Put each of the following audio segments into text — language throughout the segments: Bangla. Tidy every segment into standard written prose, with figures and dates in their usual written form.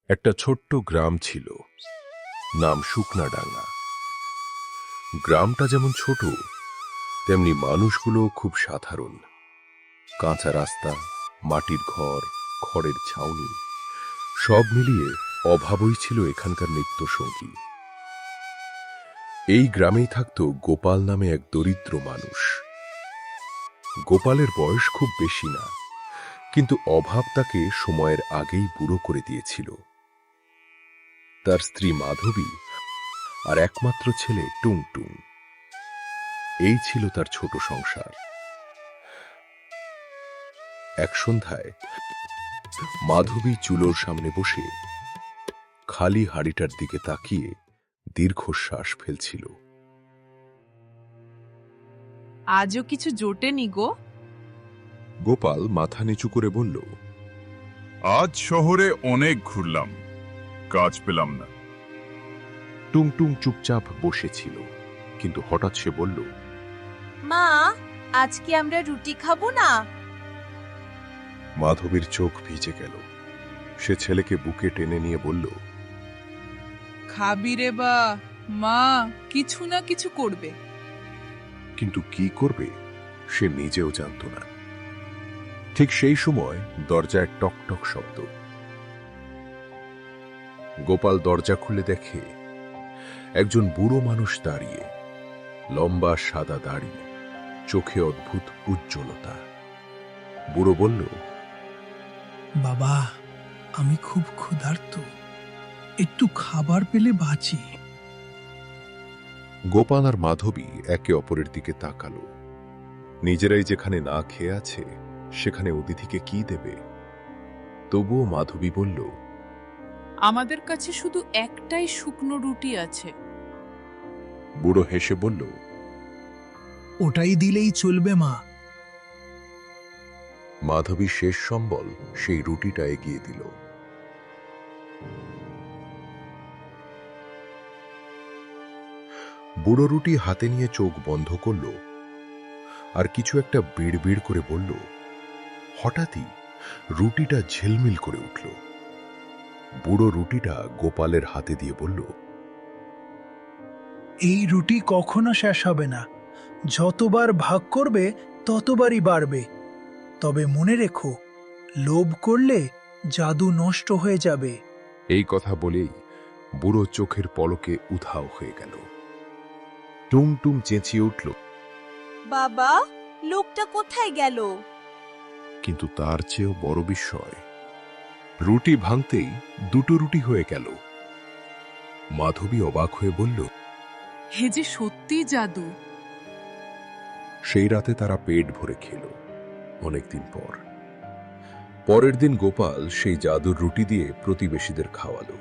একটা ছোট্ট গ্রাম ছিল, নাম শুকনাডাঙ্গা। গ্রামটা যেমন ছোট, তেমনি মানুষগুলো খুব সাধারণ। কাঁচা রাস্তা, মাটির ঘর, খড়ের ছাউনি, সব মিলিয়ে অভাবই ছিল এখানকার নিত্যসঙ্গী। এই গ্রামেই থাকত গোপাল নামে এক দরিদ্র মানুষ। গোপালের বয়স খুব বেশি না, কিন্তু অভাব তাকে সময়ের আগেই বুড়ো করে দিয়েছিল। তার স্ত্রী মাধবী আর একমাত্র ছেলে টুংটুং, এই ছিল তার ছোট সংসার। এক সন্ধ্যায় মাধবী চুলোর সামনে বসে খালি হাড়িটার দিকে তাকিয়ে দীর্ঘশ্বাস ফেলছিল। আজও কিছু জোটেনি গো। গোপাল মাথা নিচু করে বলল, আজ শহরে অনেক ঘুরলাম, কাজ পেলাম না। টুংটুং চুপচাপ বসেছিল, কিন্তু হঠাৎ সে বলল, মা, আজকে আমরা রুটি খাবো না? মাধবীর চোখ ভিজে গেল। সে ছেলেকে বুকে টেনে নিয়ে বলল, খাবি রে বা, মা কিছু না কিছু করবে। কিন্তু কি করবে সে নিজেও জানত না। ঠিক সেই সময় দরজায় টকটক শব্দ। গোপাল দরজা খুলে দেখে একজন বুড়ো মানুষ দাঁড়িয়ে, লম্বা সাদা দাড়ি, চোখে অদ্ভুত উজ্জ্বলতা। বুড়ো বলল, বাবা, আমি খুব ক্ষুধার্ত, একটু খাবার পেলে বাঁচি। গোপাল আর মাধবী একে অপরের দিকে তাকালো। নিজেরাই যেখানে না খেয়ে আছে, সেখানে অতিথিকে কি দেবে? তবুও মাধবী বলল, আমাদের কাছে শুধু একটাই শুকনো রুটি আছে। বুড়ো হেসে বলল, ওটাই দিলেই চলবে মা। মাধবী শেষ সম্বল সেই রুটিটা এগিয়ে দিল। বুড়ো রুটি হাতে নিয়ে চোখ বন্ধ করল আর কিছু একটা বিড়বিড় করে বলল। হঠাৎই রুটিটা ঝিলমিল করে উঠল। বুড়ো রুটিটা গোপালের হাতে দিয়ে বলল, এই রুটি কখনো শেষ হবে না, যতবার ভাগ করবে ততবারই বাড়বে। তবে মনে রেখো, লোভ করলে জাদু নষ্ট হয়ে যাবে। এই কথা বলেই বুড়ো চোখের পলকে উধাও হয়ে গেল। টুংটুং চেঁচিয়ে উঠল, বাবা, লোকটা কোথায় গেল? কিন্তু তার চেয়েও বড় বিস্ময়, রুটি ভাঙতেই দুটো রুটি হয়ে গেল। মাধবী অবাক হয়ে বলল, হে যে সত্যি জাদু। সেই রাতে তারা পেট ভরে খেল। অনেকদিন পর পরের দিন গোপাল সেই জাদুর রুটি দিয়ে প্রতিবেশীদের খাওয়ালো।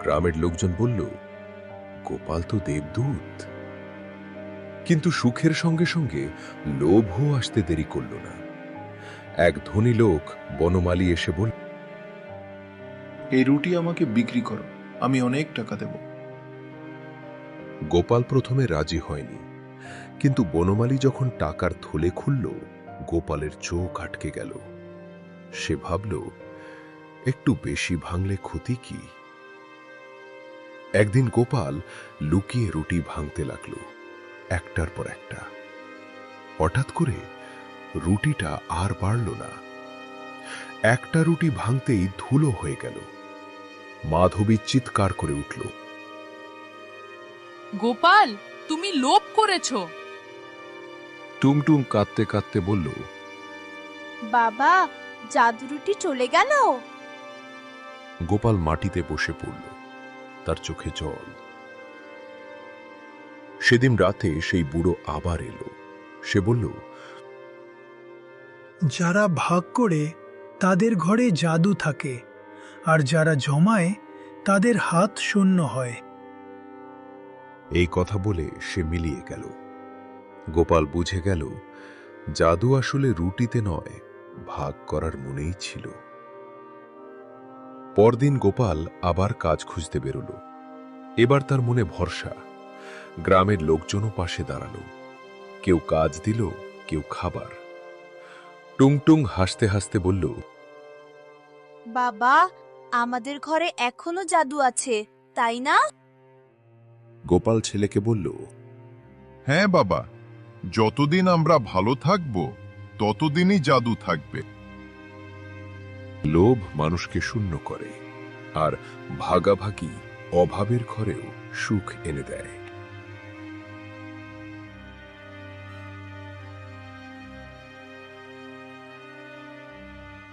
গ্রামের লোকজন বলল, গোপাল তো দেবদূত। কিন্তু সুখের সঙ্গে সঙ্গে লোভও আসতে দেরি করল না। এক ধনী লোক বনমালী এসে বলল, এই রুটি আমাকে বিক্রি করো, আমি অনেক টাকা দেব। গোপাল প্রথমে রাজি হয়নি, কিন্তু বনমালী যখন টাকার থলে খুলল, গোপালের চোখ আটকে গেল। সে ভাবল, একটু বেশি ভাঙলে ক্ষতি কি? একদিন গোপাল লুকিয়ে রুটি ভাঙতে লাগলো, একটার পর একটা। হঠাৎ করে রুটিটা আর বাড়ল না। একটা রুটি ভাঙতেই ধুলো হয়ে গেল। মাধবী চিৎকার করে উঠল, গোপাল, তুমি লোভ করেছো। টুংটুং কাঁদতে কাঁদতে বলল, বাবা, জাদু রুটি চলে গেল? গোপাল মাটিতে বসে পড়ল, তার চোখে জল। সেদিন রাতে সেই বুড়ো আবার এলো। সে বলল, যারা ভাগ করে তাদের ঘরে জাদু থাকে, আর যারা জমায় তাদের হাত শূন্য হয়। এই কথা বলে সে মিলিয়ে গেল। গোপাল বুঝে গেল, জাদু আসলে রুটিতে নয়, ভাগ করার মনেই ছিল। পরদিন গোপাল আবার কাজ খুঁজতে বেরোল। এবার তার মনে ভরসা। গ্রামের লোকজনও পাশে দাঁড়ালো। কেউ কাজ দিল, কেউ খাবার। টুংটুং হাসতে হাসতে বলল, বাবা, আমাদের ঘরে এখনো জাদু আছে, তাই না? গোপাল ছেলেকে বলল, হ্যাঁ বাবা, যতদিন আমরা ভালো থাকব ততদিনই জাদু থাকবে। লোভ মানুষকে শূন্য করে, আর ভাগাভাগি অভাবের ঘরেও সুখ এনে দেয়।